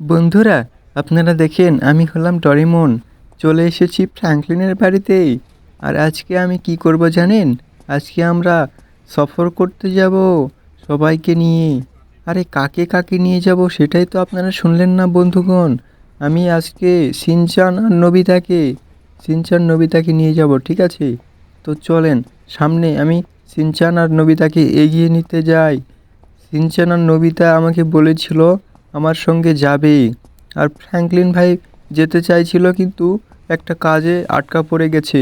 বন্ধুরা, আপনারা দেখেন আমি হলাম ডরিমন। চলে এসেছি ফ্র্যাঙ্কলিনের বাড়িতে। আর আজকে আমি কি করব জানেন? আজকে আমরা সফর করতে যাব সবাইকে নিয়ে। আরে কাকে কাকে নিয়ে যাব সেটাই তো আপনারা শুনলেন না বন্ধুগণ। আমি আজকে সিনচান নবিতাকে নিয়ে যাব, ঠিক আছে? তো চলেন সামনে আমি সিনচান আর নবিতাকে এগিয়ে নিতে যাই। সিনচান আর নবিতা আমাকে বলেছিল আমার সঙ্গে যাবে। আর ফ্র্যাঙ্কলিন ভাই যেতে চাইছিল কিন্তু একটা কাজে আটকা পড়ে গেছে।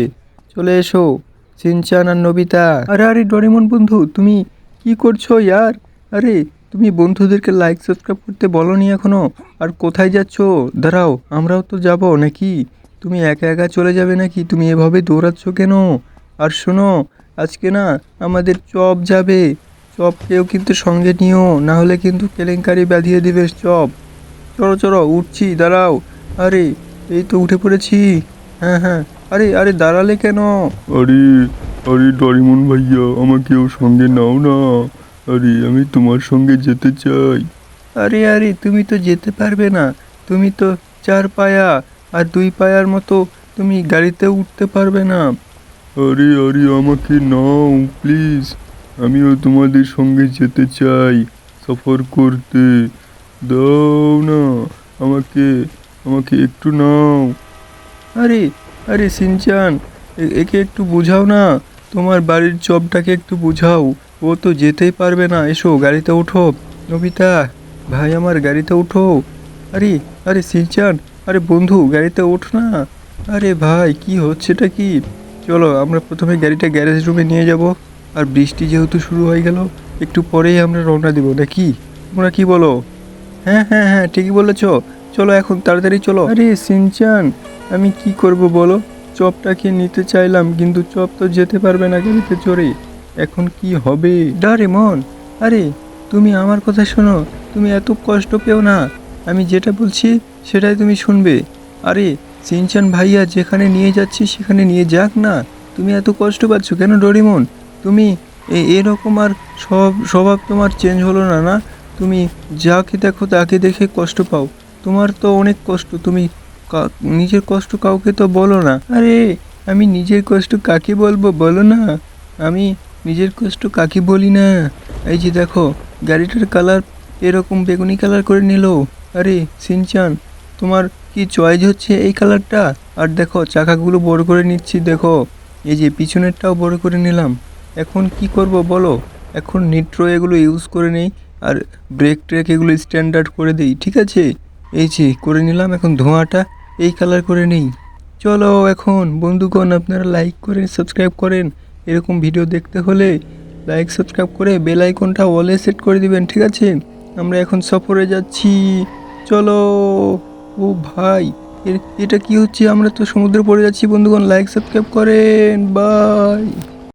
চলে এসো সিনচান আর নবিতা। আরে আরে ডোরেমন বন্ধু, তুমি কি করছো ইয়ার? আরে তুমি বন্ধুদেরকে লাইক সাবস্ক্রাইব করতে বলনি এখনো? আর কোথায় যাচ্ছো? দাঁড়াও, আমরাও তো যাব নাকি? তুমি একা একা চলে যাবে নাকি? তুমি এভাবে দৌড়াচ্ছ কেন? আর শোনো, আজকে না আমাদের চপ যাবে। চপকেও কিন্তু সঙ্গে নিও, না হলে কিন্তু কেলেঙ্কারি বাঁধিয়ে দিবে চপ। চলো চলো, উঠছি, দাঁড়াও। আরে এই তো উঠে পড়েছি। হ্যাঁ হ্যাঁ। আরে আরে দাঁড়ালে কেন? আরে আরে ডরিমন ভাইয়া, আমাকেও সঙ্গে নাও না। আরে আমি তোমার সঙ্গে যেতে চাই। আরে আরে তুমি তো যেতে পারবে না। তুমি তো 4 পায়া, আর 2 পায়ার মতো। তুমি গাড়িতে উঠতে পারবে না। আরে আরে আমাকে নাও প্লিজ, আমিও তোমাদের সঙ্গে যেতে চাই সফর করতে। দাও না আমাকে, আমাকে একটু নাও। আরে আরে সিনচান, একে একটু বুঝাও না। তোমার বাড়ির চপটাকে একটু বুঝাও। ও তো যেতেই পারবে না। এসো গাড়িতে ওঠো। নবিতা ভাই, আমার গাড়িতে ওঠো। আরে আরে সিনচান, আরে বন্ধু গাড়িতে ওঠ না। আরে ভাই কি হচ্ছেটা কি? চলো আমরা প্রথমে গাড়িটা গ্যারেজ রুমে নিয়ে যাব। আর বৃষ্টি যেহেতু শুরু হয়ে গেল, একটু পরেই আমরা রওনা দেবো নাকি? তোমরা কি বলো? হ্যাঁ হ্যাঁ হ্যাঁ, ঠিকই বলেছ। চলো এখন তাড়াতাড়ি চলো। আরে সিনচান, আমি কি করব বলো? চপটাকে নিতে চাইলাম কিন্তু চপ তো যেতে পারবে না গাড়িতে চড়ে। এখন কি হবে? ডোরেমন, আরে তুমি আমার কথা শোনো। তুমি এত কষ্ট পেও না। আমি যেটা বলছি সেটাই তুমি শুনবে। আরে সিনচান ভাইয়া যেখানে নিয়ে যাচ্ছি সেখানে নিয়ে যাক না। তুমি এত কষ্ট পাচ্ছ কেন ডোরেমন? তুমি এরকম আর স্বভাব তোমার চেঞ্জ হলো না না? তুমি যাকে দেখো তাকে দেখে কষ্ট পাও। তোমার তো অনেক কষ্ট, তুমি নিজের কষ্ট কাউকে তো বলো না। আরে আমি নিজের কষ্ট কাকে বলবো বলো না? আমি নিজের কষ্ট কাকে বলি না। এই যে দেখো, গাড়িটার কালার এরকম বেগুনি কালার করে নিল। আরে সিনচান, তোমার কি চয়েস হচ্ছে এই কালারটা? আর দেখো চাকাগুলো বড় করে নিচ্ছি, দেখো এই যে পিছনেরটাও বড় করে নিলাম। এখন কি করব বলো? এখন নিট্রো এগুলো ইউজ করে নেই। আর ব্রেক ট্রেক এগুলো স্ট্যান্ডার্ড করে দিই, ঠিক আছে? এই যে করে নিলাম। এখন ধোঁয়াটা এই কালার করে নেই। চলো এখন বন্ধুগণ, আপনারা লাইক করেন, সাবস্ক্রাইব করেন। এরকম ভিডিও দেখতে হলে লাইক সাবস্ক্রাইব করে বেল আইকনটা অলে সেট করে দিবেন, ঠিক আছে? আমরা এখন সফরে যাচ্ছি। চলো। ও ভাই, এটা কি হচ্ছে? আমরা তো সমুদ্রে পড়ে যাচ্ছি বন্ধুগণ। লাইক সাবস্ক্রাইব করেন, বাই।